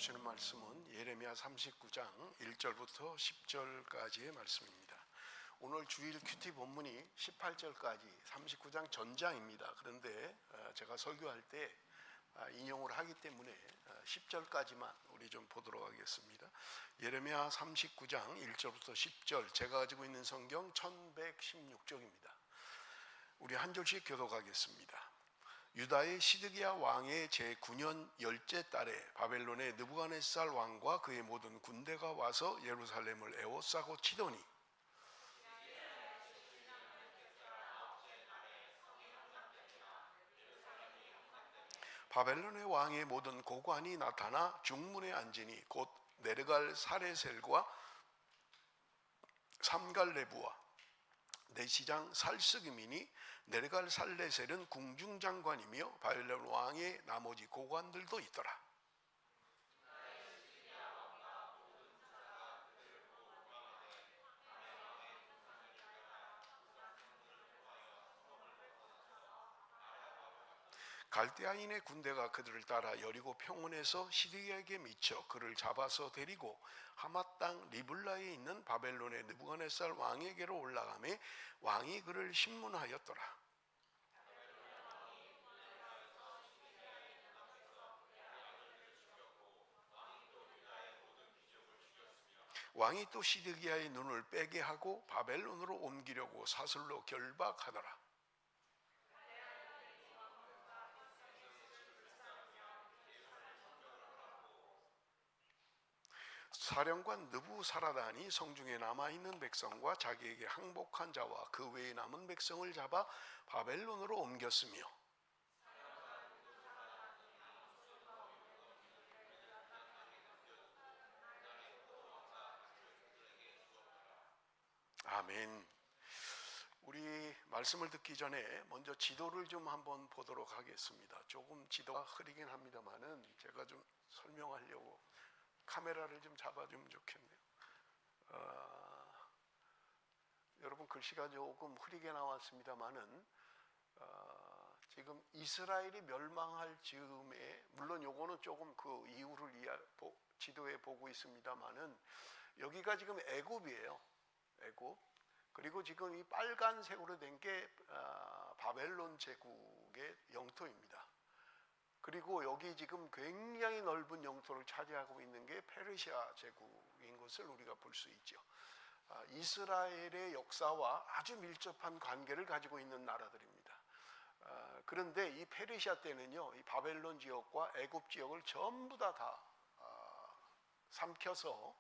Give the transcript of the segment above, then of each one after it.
주시는 말씀은 예레미야 39장 1절부터 10절까지의 말씀입니다. 오늘 주일 큐티 본문이 18절까지 39장 전장입니다. 그런데 제가 설교할 때 인용을 하기 때문에 10절까지만 우리 좀 보도록 하겠습니다. 예레미야 39장 1절부터 10절, 제가 가지고 있는 성경 1116쪽입니다. 우리 한 절씩 교독하겠습니다. 유다의 시드기야 왕의 제9년 10째 달에 바벨론의 느부갓네살 왕과 그의 모든 군대가 와서 예루살렘을 에워싸고 치더니 바벨론의 왕의 모든 고관이 나타나 중문에 앉으니 곧 네르갈 사레셀과 삼갈레부와 내시장 살스김이니 네르갈 살레셀은 궁중장관이며 바벨론 왕의 나머지 고관들도 있더라. 갈대아인의 군대가 그들을 따라 여리고 평원에서 시드기야에게 미쳐 그를 잡아서 데리고 하맛 땅 리블라에 있는 바벨론의 느부갓네살 왕에게로 올라가매 왕이 그를 심문하였더라. 왕이 또 시드기야의 눈을 빼게 하고 바벨론으로 옮기려고 사슬로 결박하더라. 사령관 느부사라단이 성중에 남아있는 백성과 자기에게 항복한 자와 그 외에 남은 백성을 잡아 바벨론으로 옮겼으며 아멘. 우리 말씀을 듣기 전에 먼저 지도를 좀 한번 보도록 하겠습니다. 조금 지도가 흐리긴 합니다만은 제가 좀 설명하려고 카메라를 좀 잡아주면 좋겠네요. 여러분 글씨가 조금 흐리게 나왔습니다만은 지금 이스라엘이 멸망할 즈음에, 물론 요거는 조금 그 이유를 지도에 보고 있습니다만은 여기가 지금 애굽이에요. 애굽. 그리고 지금 이 빨간색으로 된 게 바벨론 제국의 영토입니다. 그리고 여기 지금 굉장히 넓은 영토를 차지하고 있는 게 페르시아 제국인 것을 우리가 볼 수 있죠. 이스라엘의 역사와 아주 밀접한 관계를 가지고 있는 나라들입니다. 그런데 이 페르시아 때는요, 이 바벨론 지역과 애굽 지역을 전부 다 삼켜서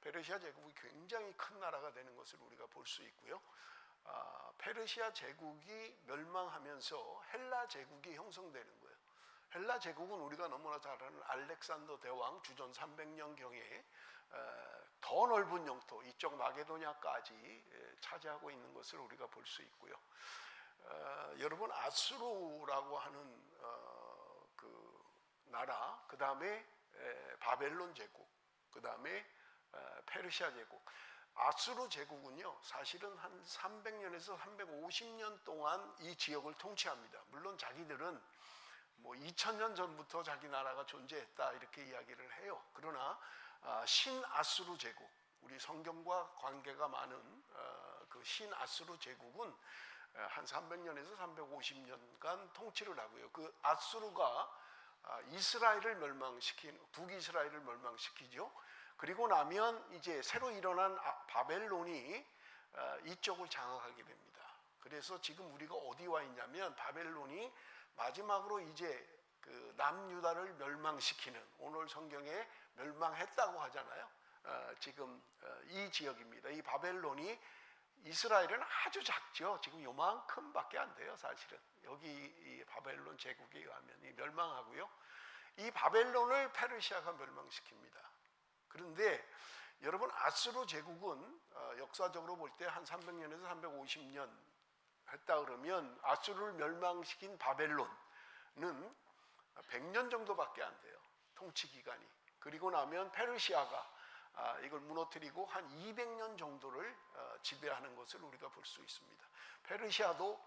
페르시아 제국이 굉장히 큰 나라가 되는 것을 우리가 볼 수 있고요. 페르시아 제국이 멸망하면서 헬라 제국이 형성되는 거예요. 헬라 제국은 우리가 너무나 잘 아는 알렉산더 대왕 주전 300년경에 더 넓은 영토, 이쪽 마게도냐까지 차지하고 있는 것을 우리가 볼 수 있고요. 여러분 아수르라고 하는 그 나라, 그 다음에 바벨론 제국, 그 다음에 페르시아 제국. 아수르 제국은요, 사실은 한 300년에서 350년 동안 이 지역을 통치합니다. 물론 자기들은 뭐 2000년 전부터 자기 나라가 존재했다 이렇게 이야기를 해요. 그러나 신아수르 제국, 우리 성경과 관계가 많은 그 신아수르 제국은 한 300년에서 350년간 통치를 하고요. 그 아수르가 이스라엘을 북이스라엘을 멸망시키죠. 그리고 나면 이제 새로 일어난 바벨론이 이쪽을 장악하게 됩니다. 그래서 지금 우리가 어디 와 있냐면 바벨론이 마지막으로 이제 그 남유다를 멸망시키는, 오늘 성경에 멸망했다고 하잖아요. 지금 이 지역입니다. 이 바벨론이, 이스라엘은 아주 작죠. 지금 요만큼밖에 안 돼요, 사실은. 여기 이 바벨론 제국에 의하면 멸망하고요. 이 바벨론을 페르시아가 멸망시킵니다. 그런데 여러분 아수르 제국은 역사적으로 볼 때 한 300년에서 350년 했다 그러면 아수르를 멸망시킨 바벨론은 100년 정도밖에 안 돼요, 통치 기간이. 그리고 나면 페르시아가 이걸 무너뜨리고 한 200년 정도를 지배하는 것을 우리가 볼 수 있습니다. 페르시아도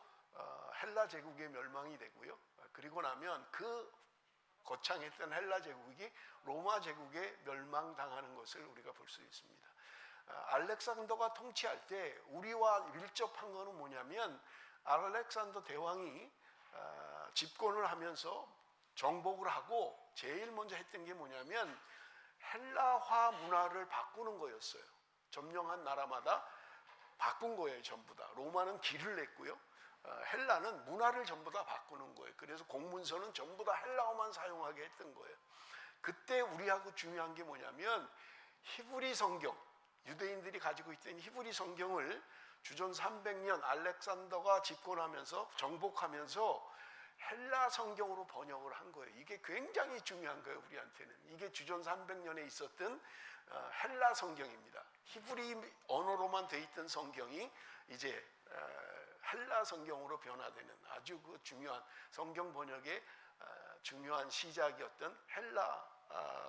헬라 제국의 멸망이 되고요. 그리고 나면 그 거창했던 헬라 제국이 로마 제국에 멸망당하는 것을 우리가 볼 수 있습니다. 알렉산더가 통치할 때 우리와 밀접한 것은 뭐냐면 알렉산더 대왕이 집권을 하면서 정복을 하고 제일 먼저 했던 게 뭐냐면 헬라화 문화를 바꾸는 거였어요. 점령한 나라마다 바꾼 거예요. 전부 다. 로마는 길을 냈고요. 헬라는 문화를 전부 다 바꾸는 거예요. 그래서 공문서는 전부 다 헬라어만 사용하게 했던 거예요. 그때 우리하고 중요한 게 뭐냐면 히브리 성경, 유대인들이 가지고 있던 히브리 성경을 주전 300년 알렉산더가 집권하면서 정복하면서 헬라 성경으로 번역을 한 거예요. 이게 굉장히 중요한 거예요. 우리한테는. 이게 주전 300년에 있었던 헬라 성경입니다. 히브리 언어로만 돼 있던 성경이 이제 헬라 성경으로 변화되는 아주 그 중요한 성경 번역의 중요한 시작이었던 헬라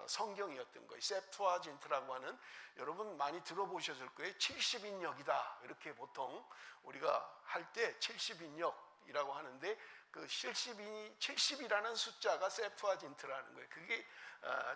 성경이었던 거예요. septuagint라고 하는, 여러분 많이 들어보셨을 거예요. 70인역이다 이렇게 보통 우리가 할 때 70인역이라고 하는데 그 70이라는 숫자가 septuagint라는 거예요. 그게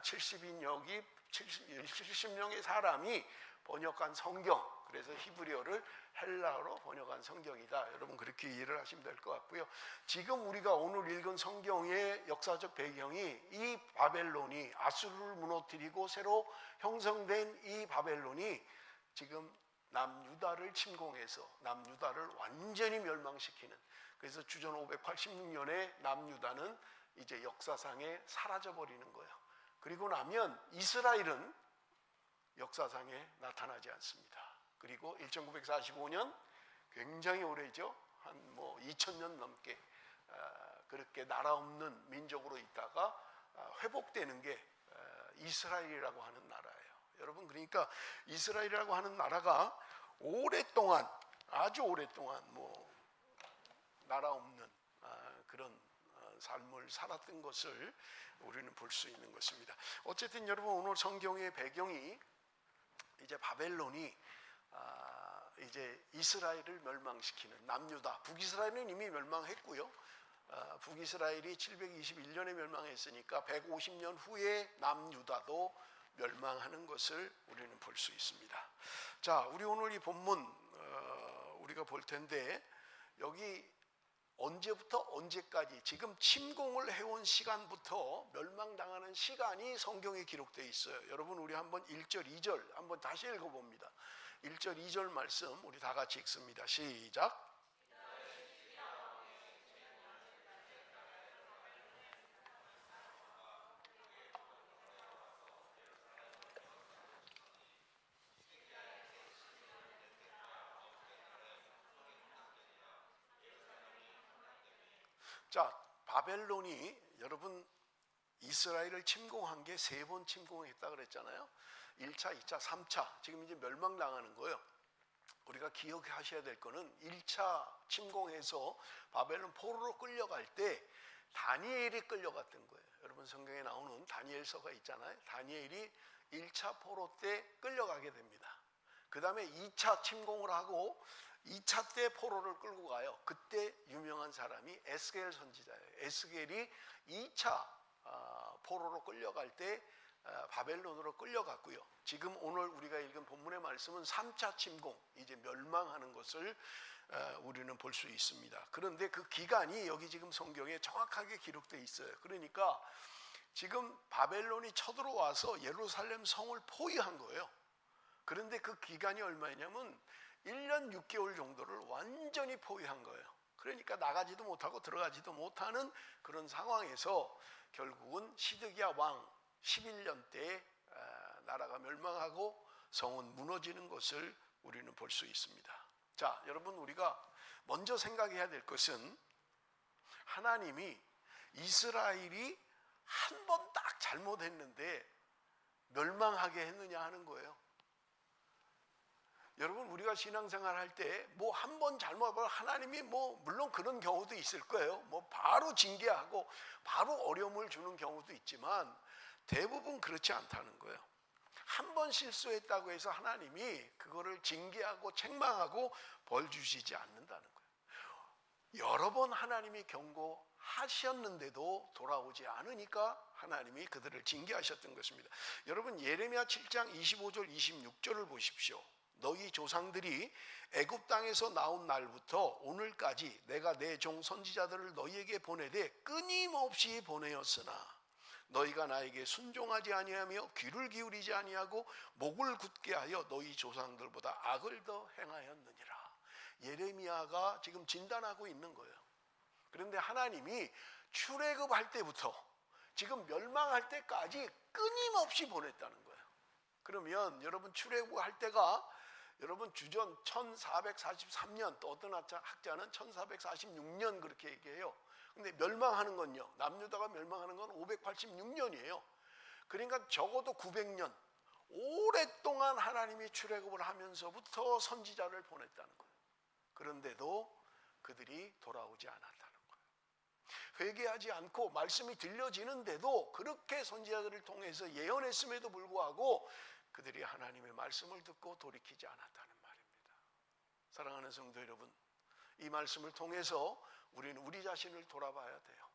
70인역이 70명의 사람이 번역한 성경, 그래서 히브리어를 헬라어로 번역한 성경이다. 여러분 그렇게 이해를 하시면 될 것 같고요. 지금 우리가 오늘 읽은 성경의 역사적 배경이 이 바벨론이 아수르를 무너뜨리고 새로 형성된 이 바벨론이 지금 남유다를 침공해서 남유다를 완전히 멸망시키는, 그래서 주전 586년에 남유다는 이제 역사상에 사라져버리는 거예요. 그리고 나면 이스라엘은 역사상에 나타나지 않습니다. 그리고 1945년 굉장히 오래죠. 한 뭐 2000년 넘게 그렇게 나라 없는 민족으로 있다가 회복되는 게 이스라엘이라고 하는 나라예요. 여러분 그러니까 이스라엘이라고 하는 나라가 오랫동안, 아주 오랫동안 뭐 나라 없는 그런 삶을 살았던 것을 우리는 볼 수 있는 것입니다. 어쨌든 여러분 오늘 성경의 배경이 이제 바벨론이 이제 이스라엘을 멸망시키는, 남유다, 북이스라엘은 이미 멸망했고요. 북이스라엘이 721년에 멸망했으니까 150년 후에 남유다도 멸망하는 것을 우리는 볼 수 있습니다. 자, 우리 오늘 이 본문 우리가 볼 텐데 여기 언제부터 언제까지, 지금 침공을 해온 시간부터 멸망당하는 시간이 성경에 기록되어 있어요. 여러분 우리 한번 1절 2절 한번 다시 읽어봅니다. 1절 2절 말씀 우리 다 같이 읽습니다. 시작. 자, 바벨론이 여러분 이스라엘을 침공한 게 3번 침공했다 그랬잖아요. 1차, 2차, 3차. 지금 이제 멸망당하는 거예요. 우리가 기억하셔야 될 거는 1차 침공해서 바벨론 포로로 끌려갈 때 다니엘이 끌려갔던 거예요. 여러분 성경에 나오는 다니엘서가 있잖아요. 다니엘이 1차 포로 때 끌려가게 됩니다. 그 다음에 2차 침공을 하고 2차 때 포로를 끌고 가요. 그때 유명한 사람이 에스겔 선지자예요. 에스겔이 2차 포로로 끌려갈 때 바벨론으로 끌려갔고요. 지금 오늘 우리가 읽은 본문의 말씀은 3차 침공, 이제 멸망하는 것을 우리는 볼 수 있습니다. 그런데 그 기간이 여기 지금 성경에 정확하게 기록되어 있어요. 그러니까 지금 바벨론이 쳐들어와서 예루살렘 성을 포위한 거예요. 그런데 그 기간이 얼마냐면 1년 6개월 정도를 완전히 포위한 거예요. 그러니까 나가지도 못하고 들어가지도 못하는 그런 상황에서 결국은 시드기야 왕 11년 때에 나라가 멸망하고 성은 무너지는 것을 우리는 볼 수 있습니다. 자, 여러분 우리가 먼저 생각해야 될 것은 하나님이 이스라엘이 한 번 딱 잘못했는데 멸망하게 했느냐 하는 거예요. 여러분 우리가 신앙생활 할 때 뭐 한 번 잘못하면 하나님이 뭐 물론 그런 경우도 있을 거예요. 뭐 바로 징계하고 바로 어려움을 주는 경우도 있지만 대부분 그렇지 않다는 거예요. 한 번 실수했다고 해서 하나님이 그거를 징계하고 책망하고 벌 주시지 않는다는 거예요. 여러 번 하나님이 경고하셨는데도 돌아오지 않으니까 하나님이 그들을 징계하셨던 것입니다. 여러분 예레미야 7장 25절 26절을 보십시오. 너희 조상들이 애굽 땅에서 나온 날부터 오늘까지 내가 내 종 선지자들을 너희에게 보내되 끊임없이 보내었으나 너희가 나에게 순종하지 아니하며 귀를 기울이지 아니하고 목을 굳게 하여 너희 조상들보다 악을 더 행하였느니라. 예레미야가 지금 진단하고 있는 거예요. 그런데 하나님이 출애굽할 때부터 지금 멸망할 때까지 끊임없이 보냈다는 거예요. 그러면 여러분 출애굽할 때가 여러분 주전 1443년, 또 어떤 학자는 1446년 그렇게 얘기해요. 근데 멸망하는 건요, 남유다가 멸망하는 건 586년이에요. 그러니까 적어도 900년 오랫동안 하나님이 출애굽을 하면서부터 선지자를 보냈다는 거예요. 그런데도 그들이 돌아오지 않았다는 거예요. 회개하지 않고 말씀이 들려지는데도 그렇게 선지자들을 통해서 예언했음에도 불구하고 그들이 하나님의 말씀을 듣고 돌이키지 않았다는 말입니다. 사랑하는 성도 여러분, 이 말씀을 통해서 우리는 우리 자신을 돌아봐야 돼요.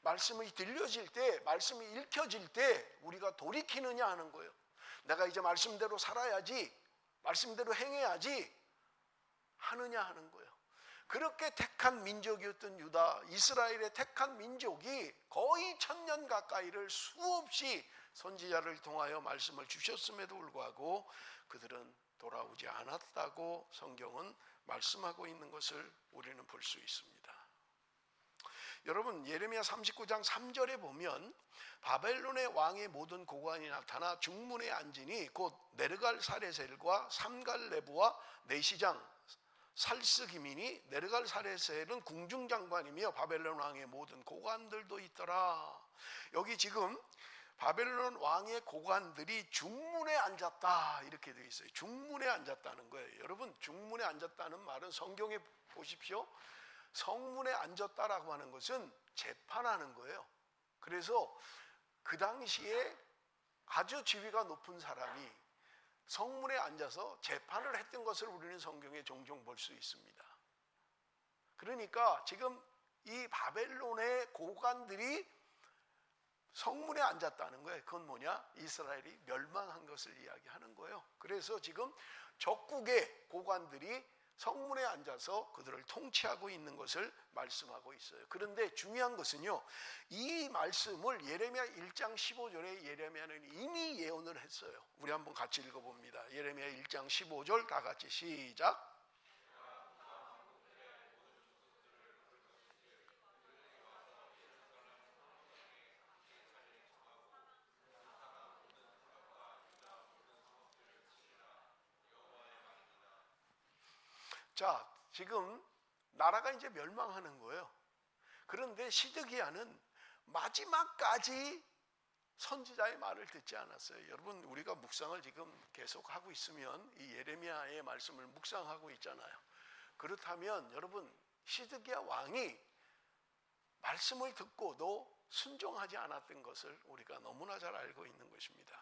말씀이 들려질 때, 말씀이 읽혀질 때 우리가 돌이키느냐 하는 거예요. 내가 이제 말씀대로 살아야지, 말씀대로 행해야지 하느냐 하는 거예요. 그렇게 택한 민족이었던 유다, 이스라엘의 택한 민족이 거의 1000년 가까이를 수없이 선지자를 통하여 말씀을 주셨음에도 불구하고 그들은 돌아오지 않았다고 성경은 말씀하고 있는 것을 우리는 볼 수 있습니다. 여러분 예레미야 39장 3절에 보면 바벨론의 왕의 모든 고관이 나타나 중문에 앉으니 곧 네르갈사레셀과 삼갈레부와 내시장 살스기민이, 네르갈사레셀은 궁중장관이며 바벨론 왕의 모든 고관들도 있더라. 여기 지금 바벨론 왕의 고관들이 중문에 앉았다 이렇게 되어 있어요. 중문에 앉았다는 거예요. 여러분 중문에 앉았다는 말은 성경에 보십시오. 성문에 앉았다라고 하는 것은 재판하는 거예요. 그래서 그 당시에 아주 지위가 높은 사람이 성문에 앉아서 재판을 했던 것을 우리는 성경에 종종 볼 수 있습니다. 그러니까 지금 이 바벨론의 고관들이 성문에 앉았다는 거예요. 그건 뭐냐? 이스라엘이 멸망한 것을 이야기하는 거예요. 그래서 지금 적국의 고관들이 성문에 앉아서 그들을 통치하고 있는 것을 말씀하고 있어요. 그런데 중요한 것은요, 이 말씀을 예레미야 1장 15절에 예레미야는 이미 예언을 했어요. 우리 한번 같이 읽어봅니다. 예레미야 1장 15절 다 같이 시작. 자, 지금 나라가 이제 멸망하는 거예요. 그런데 시드기야는 마지막까지 선지자의 말을 듣지 않았어요. 여러분 우리가 묵상을 지금 계속 하고 있으면 이 예레미야의 말씀을 묵상하고 있잖아요. 그렇다면 여러분 시드기야 왕이 말씀을 듣고도 순종하지 않았던 것을 우리가 너무나 잘 알고 있는 것입니다.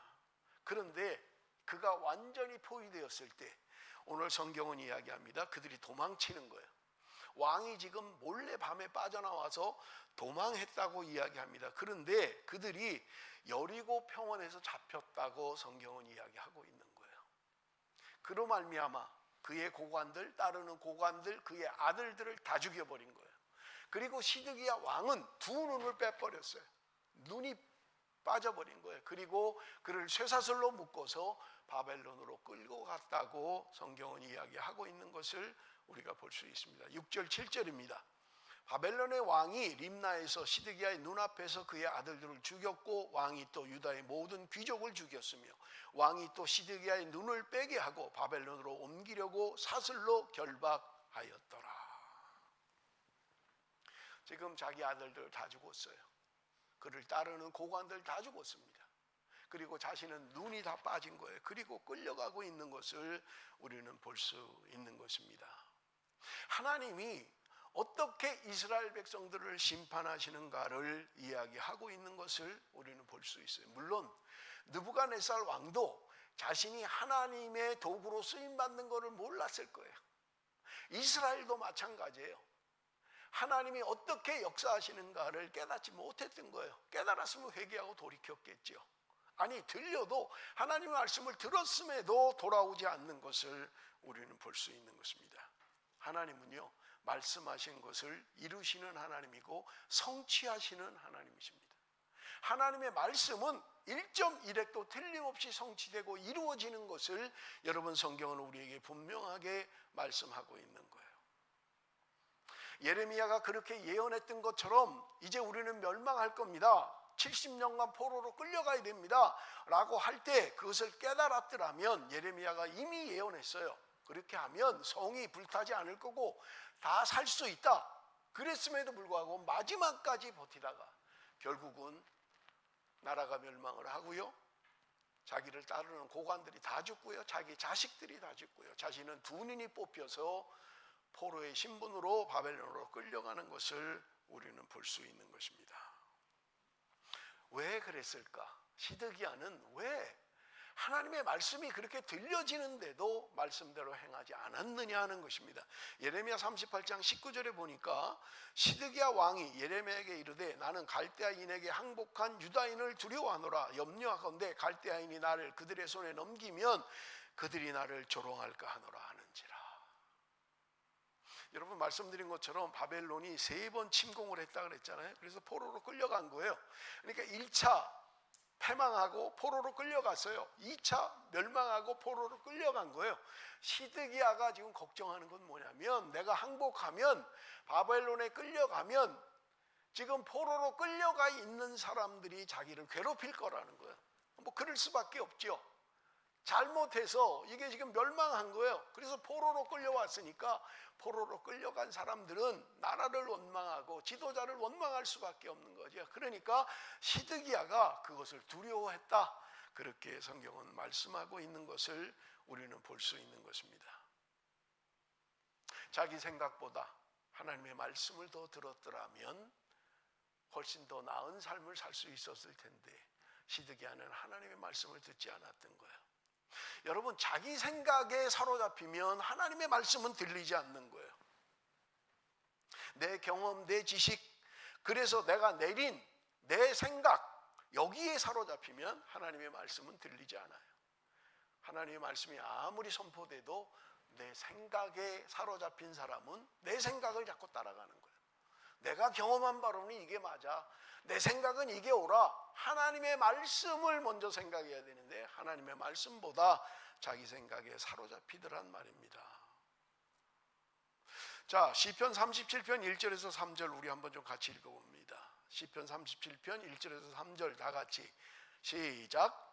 그런데 그가 완전히 포위되었을 때 오늘 성경은 이야기합니다. 그들이 도망치는 거예요. 왕이 지금 몰래 밤에 빠져나와서 도망했다고 이야기합니다. 그런데 그들이 여리고 평원에서 잡혔다고 성경은 이야기하고 있는 거예요. 그로 말미암아 그의 고관들, 따르는 고관들, 그의 아들들을 다 죽여버린 거예요. 그리고 시드기야 왕은 두 눈을 빼버렸어요. 눈이 빠져버린 거예요. 그리고 그를 쇠사슬로 묶어서 바벨론으로 끌고 갔다고 성경은 이야기하고 있는 것을 우리가 볼 수 있습니다. 6절 7절입니다. 바벨론의 왕이 림나에서 시드기야의 눈앞에서 그의 아들들을 죽였고 왕이 또 유다의 모든 귀족을 죽였으며 왕이 또 시드기야의 눈을 빼게 하고 바벨론으로 옮기려고 사슬로 결박하였더라. 지금 자기 아들들 다 죽었어요. 그를 따르는 고관들 다 죽었습니다. 그리고 자신은 눈이 다 빠진 거예요. 그리고 끌려가고 있는 것을 우리는 볼 수 있는 것입니다. 하나님이 어떻게 이스라엘 백성들을 심판하시는가를 이야기하고 있는 것을 우리는 볼 수 있어요. 물론 느부갓네살 왕도 자신이 하나님의 도구로 쓰임받는 것을 몰랐을 거예요. 이스라엘도 마찬가지예요. 하나님이 어떻게 역사하시는가를 깨닫지 못했던 거예요. 깨달았으면 회개하고 돌이켰겠죠. 아니, 들려도 하나님의 말씀을 들었음에도 돌아오지 않는 것을 우리는 볼 수 있는 것입니다. 하나님은요, 말씀하신 것을 이루시는 하나님이고 성취하시는 하나님이십니다. 하나님의 말씀은 1.1획도 틀림없이 성취되고 이루어지는 것을 여러분, 성경은 우리에게 분명하게 말씀하고 있는 거예요. 예레미야가 그렇게 예언했던 것처럼 이제 우리는 멸망할 겁니다, 70년간 포로로 끌려가야 됩니다 라고 할 때 그것을 깨달았더라면, 예레미야가 이미 예언했어요. 그렇게 하면 성이 불타지 않을 거고 다 살 수 있다. 그랬음에도 불구하고 마지막까지 버티다가 결국은 나라가 멸망을 하고요, 자기를 따르는 고관들이 다 죽고요, 자기 자식들이 다 죽고요, 자신은 두 눈이 뽑혀서 포로의 신분으로 바벨론으로 끌려가는 것을 우리는 볼 수 있는 것입니다. 왜 그랬을까? 시드기야는 왜 하나님의 말씀이 그렇게 들려지는데도 말씀대로 행하지 않았느냐 하는 것입니다. 예레미야 38장 19절에 보니까 시드기야 왕이 예레미야에게 이르되 나는 갈대아인에게 항복한 유다인을 두려워하노라. 염려하건대 갈대아인이 나를 그들의 손에 넘기면 그들이 나를 조롱할까 하노라 하는지라. 여러분, 말씀드린 것처럼 바벨론이 3번 침공을 했다 그랬잖아요. 그래서 포로로 끌려간 거예요. 그러니까 1차 패망하고 포로로 끌려갔어요. 2차 멸망하고 포로로 끌려간 거예요. 시드기야가 지금 걱정하는 건 뭐냐면, 내가 항복하면, 바벨론에 끌려가면 지금 포로로 끌려가 있는 사람들이 자기를 괴롭힐 거라는 거예요. 뭐 그럴 수밖에 없죠. 잘못해서 이게 지금 멸망한 거예요. 그래서 포로로 끌려왔으니까 포로로 끌려간 사람들은 나라를 원망하고 지도자를 원망할 수밖에 없는 거죠. 그러니까 시드기야가 그것을 두려워했다, 그렇게 성경은 말씀하고 있는 것을 우리는 볼 수 있는 것입니다. 자기 생각보다 하나님의 말씀을 더 들었더라면 훨씬 더 나은 삶을 살 수 있었을 텐데, 시드기야는 하나님의 말씀을 듣지 않았던 거예요. 여러분, 자기 생각에 사로잡히면 하나님의 말씀은 들리지 않는 거예요. 내 경험, 내 지식, 그래서 내가 내린 내 생각, 여기에 사로잡히면 하나님의 말씀은 들리지 않아요. 하나님의 말씀이 아무리 선포돼도 내 생각에 사로잡힌 사람은 내 생각을 자꾸 따라가는 거예요. 내가 경험한 바로는 이게 맞아, 내 생각은 이게 옳아. 하나님의 말씀을 먼저 생각해야 되는데 하나님의 말씀보다 자기 생각에 사로잡히더란 말입니다. 자, 시편 37편 1절에서 3절 우리 한번 좀 같이 읽어봅니다. 시편 37편 1절에서 3절 다 같이 시작.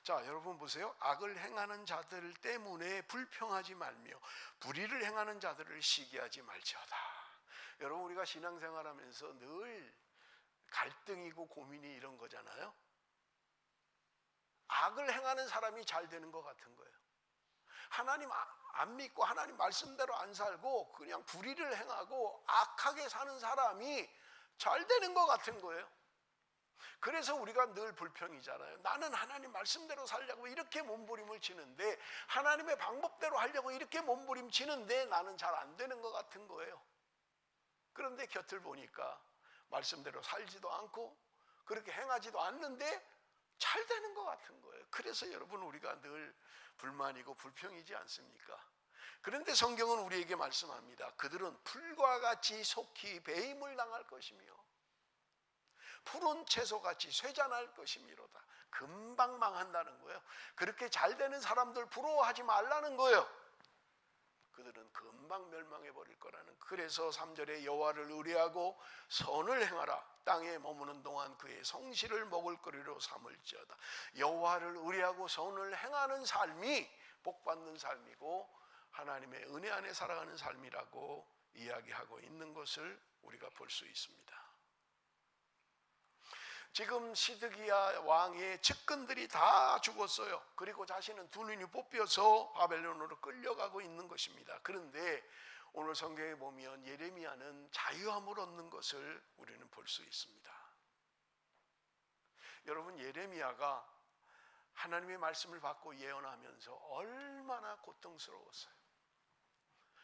자, 여러분 보세요. 악을 행하는 자들 때문에 불평하지 말며 불의를 행하는 자들을 시기하지 말지어다. 여러분, 우리가 신앙생활하면서 늘 갈등이고 고민이 이런 거잖아요. 악을 행하는 사람이 잘 되는 것 같은 거예요. 하나님 안 믿고 하나님 말씀대로 안 살고 그냥 불의를 행하고 악하게 사는 사람이 잘 되는 것 같은 거예요. 그래서 우리가 늘 불평이잖아요. 나는 하나님 말씀대로 살려고 이렇게 몸부림을 치는데, 하나님의 방법대로 하려고 이렇게 몸부림 치는데 나는 잘 안 되는 것 같은 거예요. 그런데 곁을 보니까 말씀대로 살지도 않고 그렇게 행하지도 않는데 잘 되는 것 같은 거예요. 그래서 여러분, 우리가 늘 불만이고 불평이지 않습니까? 그런데 성경은 우리에게 말씀합니다. 그들은 풀과 같이 속히 배임을 당할 것이며 푸른 채소같이 쇠잔할 것이미로다. 금방 망한다는 거예요. 그렇게 잘 되는 사람들 부러워하지 말라는 거예요. 그들은 금방 멸망해버릴 거라는. 그래서 3절에 여호와를 의뢰하고 선을 행하라. 땅에 머무는 동안 그의 성실을 먹을거리로 삼을지어다. 여호와를 의뢰하고 선을 행하는 삶이 복받는 삶이고 하나님의 은혜 안에 살아가는 삶이라고 이야기하고 있는 것을 우리가 볼 수 있습니다. 지금 시드기야 왕의 측근들이 다 죽었어요. 그리고 자신은 두 눈이 뽑혀서 바벨론으로 끌려가고 있는 것입니다. 그런데 오늘 성경에 보면 예레미야는 자유함을 얻는 것을 우리는 볼 수 있습니다. 여러분, 예레미야가 하나님의 말씀을 받고 예언하면서 얼마나 고통스러웠어요.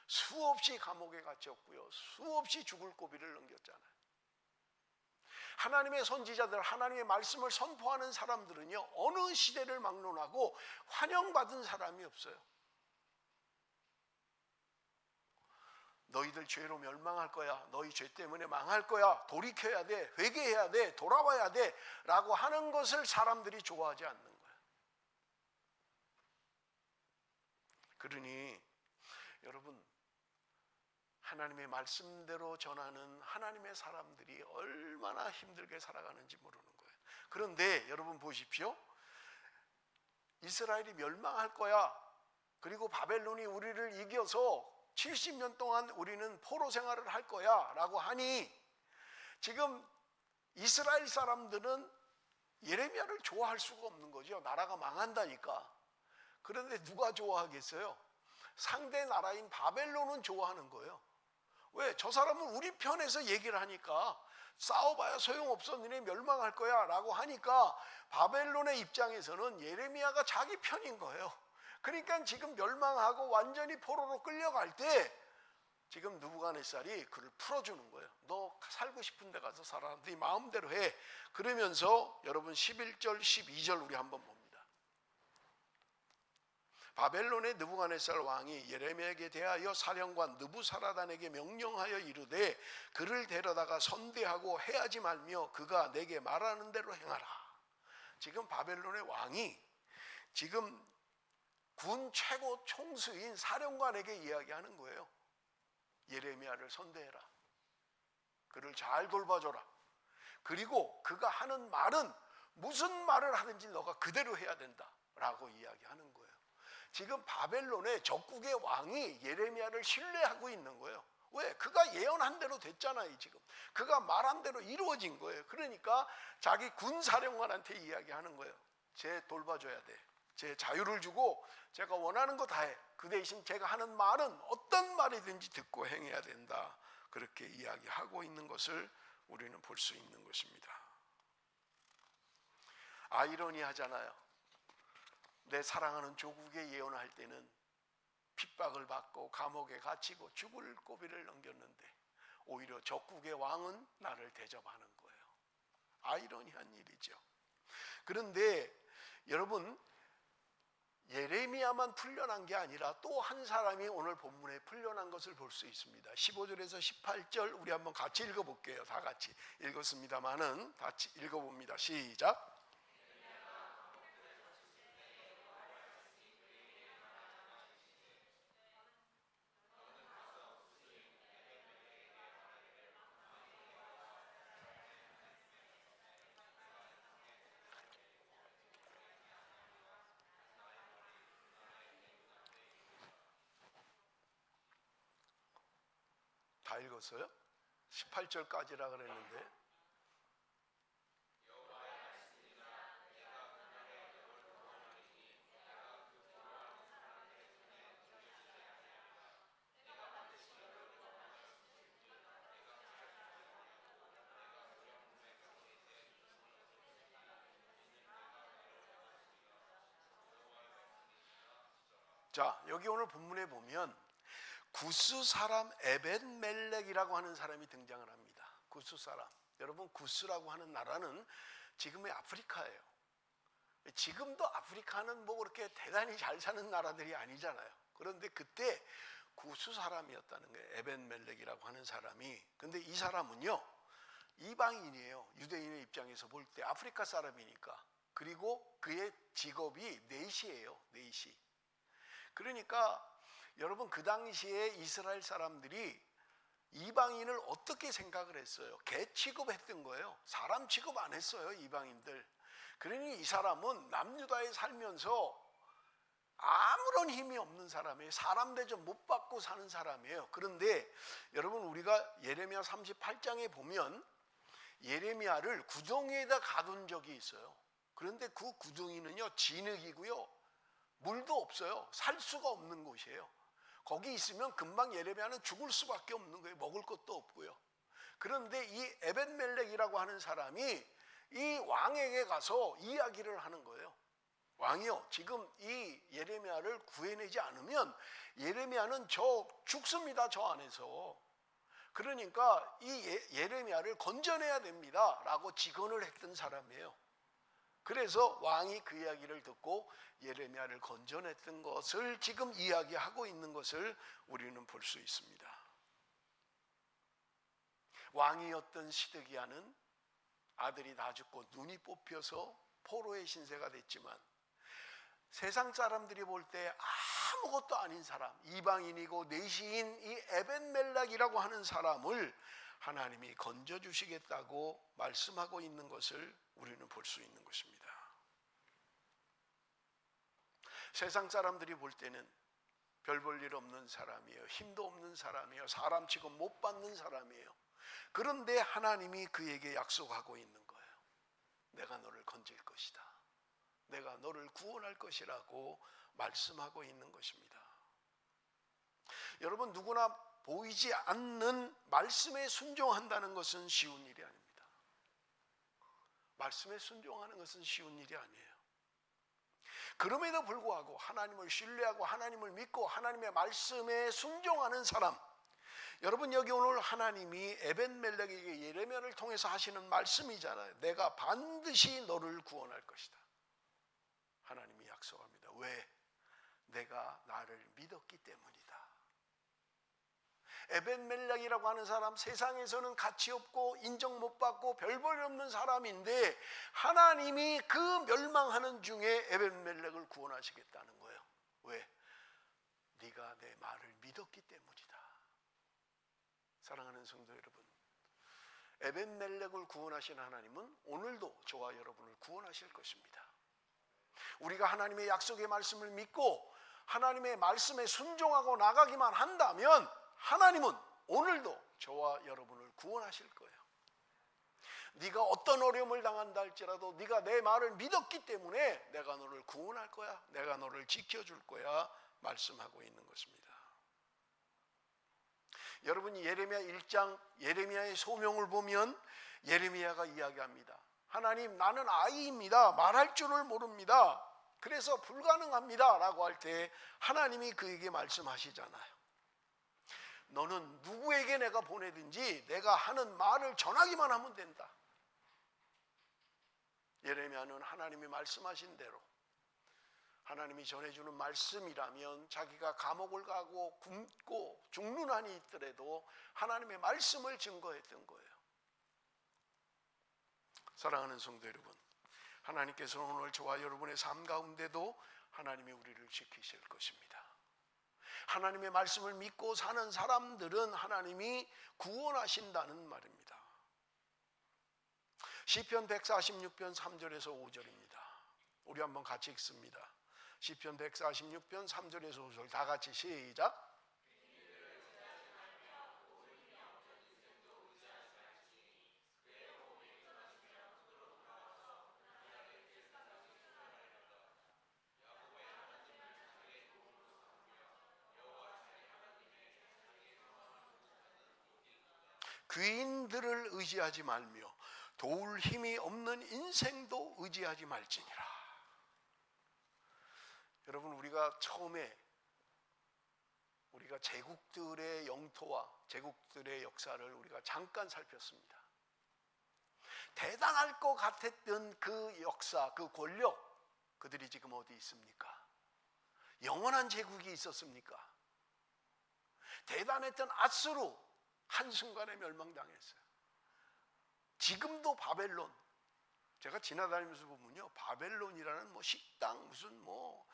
수없이 감옥에 갇혔고요, 수없이 죽을 고비를 넘겼잖아요. 하나님의 선지자들, 하나님의 말씀을 선포하는 사람들은요, 어느 시대를 막론하고 환영받은 사람이 없어요. 너희들 죄로 멸망할 거야, 너희 죄 때문에 망할 거야, 돌이켜야 돼, 회개해야 돼, 돌아와야 돼 라고 하는 것을 사람들이 좋아하지 않는 거예요. 그러니 여러분, 하나님의 말씀대로 전하는 하나님의 사람들이 얼마나 힘들게 살아가는지 모르는 거예요. 그런데 여러분 보십시오. 이스라엘이 멸망할 거야, 그리고 바벨론이 우리를 이겨서 70년 동안 우리는 포로 생활을 할 거야 라고 하니, 지금 이스라엘 사람들은 예레미야를 좋아할 수가 없는 거죠. 나라가 망한다니까. 그런데 누가 좋아하겠어요? 상대 나라인 바벨론은 좋아하는 거예요. 왜? 저 사람은 우리 편에서 얘기를 하니까, 싸워봐야 소용없어, 너네 멸망할 거야 라고 하니까 바벨론의 입장에서는 예레미야가 자기 편인 거예요. 그러니까 지금 멸망하고 완전히 포로로 끌려갈 때 지금 느부갓네살이 그를 풀어주는 거예요. 너 살고 싶은 데 가서 살아, 네 마음대로 해. 그러면서 여러분 11절 12절 우리 한번 봅니다. 바벨론의 느부갓네살 왕이 예레미야에게 대하여 사령관 느부사라단에게 명령하여 이르되 그를 데려다가 선대하고 해하지 말며 그가 내게 말하는 대로 행하라. 지금 바벨론의 왕이 지금 군 최고 총수인 사령관에게 이야기하는 거예요. 예레미야를 선대해라. 그를 잘 돌봐줘라. 그리고 그가 하는 말은 무슨 말을 하든지 너가 그대로 해야 된다 라고 이야기하는 거예요. 지금 바벨론의 적국의 왕이 예레미야를 신뢰하고 있는 거예요. 왜? 그가 예언한 대로 됐잖아요. 지금 그가 말한 대로 이루어진 거예요. 그러니까 자기 군사령관한테 이야기하는 거예요. 쟤 돌봐줘야 돼. 제 자유를 주고 제가 원하는 거 다 해. 그 대신 제가 하는 말은 어떤 말이든지 듣고 행해야 된다. 그렇게 이야기하고 있는 것을 우리는 볼 수 있는 것입니다. 아이러니하잖아요. 내 사랑하는 조국에 예언할 때는 핍박을 받고 감옥에 갇히고 죽을 고비를 넘겼는데 오히려 적국의 왕은 나를 대접하는 거예요. 아이러니한 일이죠. 그런데 여러분, 예레미야만 풀려난 게 아니라 또 한 사람이 오늘 본문에 풀려난 것을 볼 수 있습니다. 15절에서 18절 우리 한번 같이 읽어볼게요. 다 같이 읽었습니다마는 같이 읽어봅니다. 시작. 다 읽었어요? 18절까지라 그랬는데. 자, 여기 오늘 본문에 보면 구스 사람 에벤멜렉이라고 하는 사람이 등장을 합니다. 구스 사람. 여러분, 구스라고 하는 나라는 지금의 아프리카예요. 지금도 아프리카는 뭐 그렇게 대단히 잘 사는 나라들이 아니잖아요. 그런데 그때 구스 사람이었다는 거예요. 에벤멜렉이라고 하는 사람이. 근데 이 사람은요, 이방인이에요. 유대인의 입장에서 볼 때 아프리카 사람이니까. 그리고 그의 직업이 내시예요. 내시. 그러니까 여러분, 그 당시에 이스라엘 사람들이 이방인을 어떻게 생각을 했어요? 개 취급했던 거예요. 사람 취급 안 했어요, 이방인들. 그러니 이 사람은 남유다에 살면서 아무런 힘이 없는 사람이에요. 사람 대접 못 받고 사는 사람이에요. 그런데 여러분, 우리가 예레미야 38장에 보면 예레미야를 구덩이에다 가둔 적이 있어요. 그런데 그 구덩이는요 진흙이고요, 물도 없어요. 살 수가 없는 곳이에요. 거기 있으면 금방 예레미야는 죽을 수밖에 없는 거예요. 먹을 것도 없고요. 그런데 이 에벤멜렉이라고 하는 사람이 이 왕에게 가서 이야기를 하는 거예요. 왕이요, 지금 이 예레미야를 구해내지 않으면 예레미야는 죽습니다, 저 안에서. 그러니까 이 예레미야를 건져내야 됩니다 라고 직언을 했던 사람이에요. 그래서 왕이 그 이야기를 듣고 예레미야를 건져냈던 것을 지금 이야기하고 있는 것을 우리는 볼 수 있습니다. 왕이었던 시드기야는 아들이 다 죽고 눈이 뽑혀서 포로의 신세가 됐지만, 세상 사람들이 볼 때 아무것도 아닌 사람, 이방인이고 내시인 이 에벤멜렉이라고 하는 사람을 하나님이 건져주시겠다고 말씀하고 있는 것을 우리는 볼 수 있는 것입니다. 세상 사람들이 볼 때는 별 볼 일 없는 사람이에요. 힘도 없는 사람이에요. 사람 취급 못 받는 사람이에요. 그런데 하나님이 그에게 약속하고 있는 거예요. 내가 너를 건질 것이다. 내가 너를 구원할 것이라고 말씀하고 있는 것입니다. 여러분, 누구나 보이지 않는 말씀에 순종한다는 것은 쉬운 일이 아닙니다. 말씀에 순종하는 것은 쉬운 일이 아니에요. 그럼에도 불구하고 하나님을 신뢰하고 하나님을 믿고 하나님의 말씀에 순종하는 사람, 여러분, 여기 오늘 하나님이 에벤멜렉에게 예레미야를 통해서 하시는 말씀이잖아요. 내가 반드시 너를 구원할 것이다. 하나님이 약속합니다. 왜? 내가 나를 믿었기 때문이다. 에벤멜렉이라고 하는 사람, 세상에서는 가치 없고 인정 못 받고 별 볼 없는 사람인데 하나님이 그 멸망하는 중에 에벤멜렉을 구원하시겠다는 거예요. 왜? 네가 내 말을 믿었기 때문이다. 사랑하는 성도 여러분, 에벤멜렉을 구원하신 하나님은 오늘도 저와 여러분을 구원하실 것입니다. 우리가 하나님의 약속의 말씀을 믿고 하나님의 말씀에 순종하고 나가기만 한다면 하나님은 오늘도 저와 여러분을 구원하실 거예요. 네가 어떤 어려움을 당한다 할지라도 네가 내 말을 믿었기 때문에 내가 너를 구원할 거야, 내가 너를 지켜줄 거야 말씀하고 있는 것입니다. 여러분이 예레미야 1장 예레미야의 소명을 보면 예레미야가 이야기합니다. 하나님, 나는 아이입니다. 말할 줄을 모릅니다. 그래서 불가능합니다 라고 할 때 하나님이 그에게 말씀하시잖아요. 너는 누구에게 내가 보내든지 내가 하는 말을 전하기만 하면 된다. 예레미야는 하나님이 말씀하신 대로, 하나님이 전해주는 말씀이라면 자기가 감옥을 가고 굶고 죽는 한이 있더라도 하나님의 말씀을 증거했던 거예요. 사랑하는 성도 여러분, 하나님께서는 오늘 저와 여러분의 삶 가운데도 하나님이 우리를 지키실 것입니다. 하나님의 말씀을 믿고 사는 사람들은 하나님이 구원하신다는 말입니다. 시편 146편 3절에서 5절입니다. 우리 한번 같이 읽습니다. 시편 146편 3절에서 5절 다 같이 시작. 귀인들을 의지하지 말며 도울 힘이 없는 인생도 의지하지 말지니라. 여러분, 우리가 처음에 우리가 제국들의 영토와 제국들의 역사를 우리가 잠깐 살폈습니다. 대단할 것 같았던 그 역사, 그 권력, 그들이 지금 어디 있습니까? 영원한 제국이 있었습니까? 대단했던 아수르 한순간에 멸망당했어요. 지금도 바벨론, 제가 지나다니면서 보면요, 바벨론이라는 뭐 식당, 무슨 뭐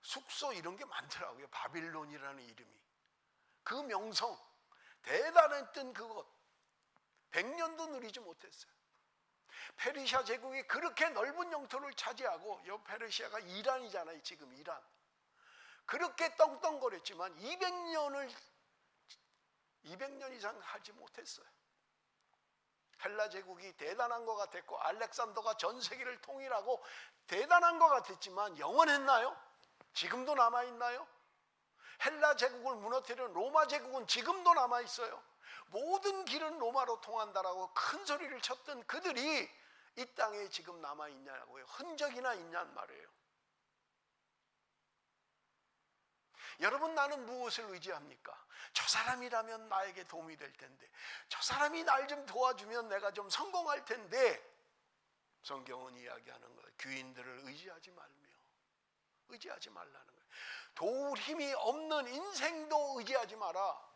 숙소 이런 게 많더라고요. 바빌론이라는 이름이. 그 명성, 대단했던 그것 100년도 누리지 못했어요. 페르시아 제국이 그렇게 넓은 영토를 차지하고, 이 페르시아가 이란이잖아요. 지금 이란. 그렇게 떵떵거렸지만 200년 이상 하지 못했어요. 헬라 제국이 대단한 것 같았고 알렉산더가 전 세계를 통일하고 대단한 것 같았지만 영원했나요? 지금도 남아있나요? 헬라 제국을 무너뜨린 로마 제국은 지금도 남아있어요. 모든 길은 로마로 통한다라고 큰 소리를 쳤던 그들이 이 땅에 지금 남아있냐고요. 흔적이나 있냔 말이에요. 여러분, 나는 무엇을 의지합니까? 저 사람이라면 나에게 도움이 될 텐데, 저 사람이 날 좀 도와주면 내가 좀 성공할 텐데, 성경은 이야기하는 거예요. 귀인들을 의지하지 말라는 거예요. 도울 힘이 없는 인생도 의지하지 마라.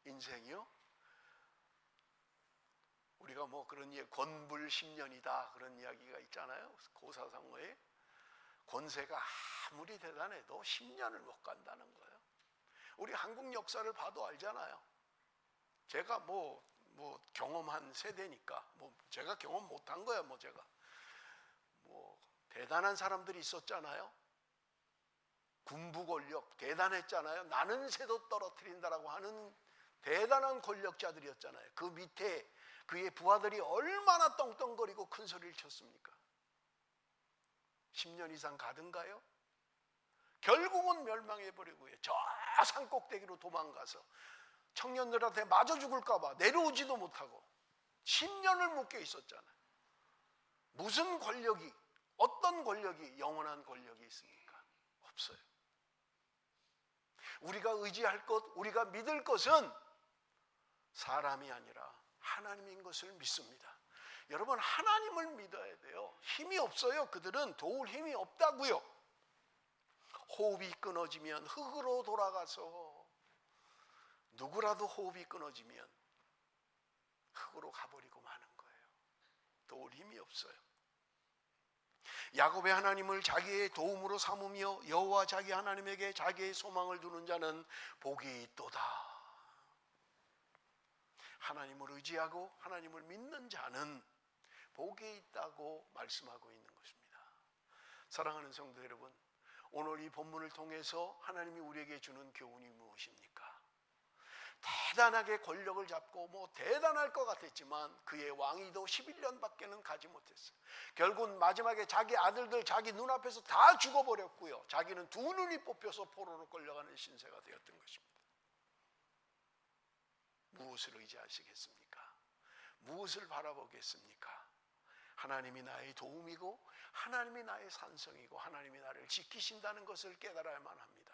인생이요? 우리가 뭐 그런 권불 10년이다 그런 이야기가 있잖아요. 고사성어에. 권세가 아무리 대단해도 10년을 못 간다는 거예요. 우리 한국 역사를 봐도 알잖아요. 제가 뭐 경험한 세대니까 제가 경험 못한 거야. 제가 대단한 사람들이 있었잖아요. 군부 권력 대단했잖아요. 나는 새도 떨어뜨린다라고 하는 대단한 권력자들이었잖아요. 그 밑에 그의 부하들이 얼마나 떵떵거리고 큰 소리를 쳤습니까? 10년 이상 가든가요? 결국은 멸망해버리고요. 저 산꼭대기로 도망가서 청년들한테 맞아 죽을까 봐 내려오지도 못하고 10년을 묶여 있었잖아요. 무슨 권력이, 어떤 권력이 영원한 권력이 있습니까? 없어요. 우리가 의지할 것, 우리가 믿을 것은 사람이 아니라 하나님인 것을 믿습니다. 여러분, 하나님을 믿어야 돼요. 힘이 없어요. 그들은 도울 힘이 없다고요. 호흡이 끊어지면 흙으로 돌아가서, 누구라도 호흡이 끊어지면 흙으로 가버리고 마는 거예요. 도울 힘이 없어요. 야곱의 하나님을 자기의 도움으로 삼으며 여호와 자기 하나님에게 자기의 소망을 두는 자는 복이 있도다. 하나님을 의지하고 하나님을 믿는 자는 복이 있다고 말씀하고 있는 것입니다. 사랑하는 성도 여러분, 오늘 이 본문을 통해서 하나님이 우리에게 주는 교훈이 무엇입니까? 대단하게 권력을 잡고 대단할 것 같았지만 그의 왕위도 11년밖에는 가지 못했어요. 결국은 마지막에 자기 아들들 자기 눈앞에서 다 죽어버렸고요. 자기는 두 눈이 뽑혀서 포로로 끌려가는 신세가 되었던 것입니다. 무엇을 의지하시겠습니까? 무엇을 바라보겠습니까? 하나님이 나의 도움이고 하나님이 나의 산성이고 하나님이 나를 지키신다는 것을 깨달아야만 합니다.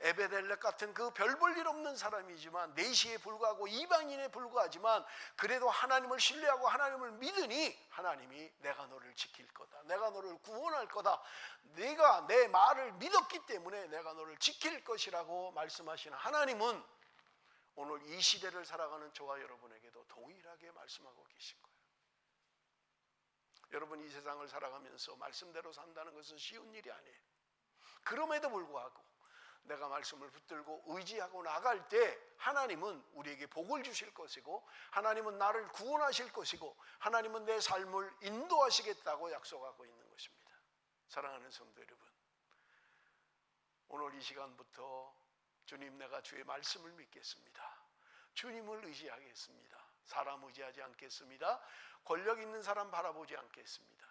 에베델렉 같은 그 별 볼 일 없는 사람이지만 내시에 불과하고 이방인에 불과하지만 그래도 하나님을 신뢰하고 하나님을 믿으니 하나님이 내가 너를 지킬 거다, 내가 너를 구원할 거다, 네가 내 말을 믿었기 때문에 내가 너를 지킬 것이라고 말씀하시는 하나님은 오늘 이 시대를 살아가는 저와 여러분에게도 동일하게 말씀하고 계신 거예요. 여러분, 이 세상을 살아가면서 말씀대로 산다는 것은 쉬운 일이 아니에요. 그럼에도 불구하고 내가 말씀을 붙들고 의지하고 나갈 때 하나님은 우리에게 복을 주실 것이고 하나님은 나를 구원하실 것이고 하나님은 내 삶을 인도하시겠다고 약속하고 있는 것입니다. 사랑하는 성도 여러분, 오늘 이 시간부터 주님, 내가 주의 말씀을 믿겠습니다. 주님을 의지하겠습니다. 사람 의지하지 않겠습니다. 권력 있는 사람 바라보지 않겠습니다.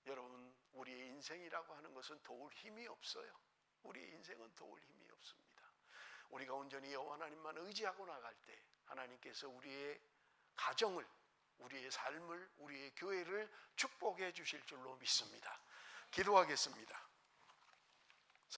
여러분, 우리의 인생이라고 하는 것은 도울 힘이 없어요. 우리의 인생은 도울 힘이 없습니다. 우리가 온전히 여호와 하나님만 의지하고 나갈 때 하나님께서 우리의 가정을, 우리의 삶을, 우리의 교회를 축복해 주실 줄로 믿습니다. 기도하겠습니다.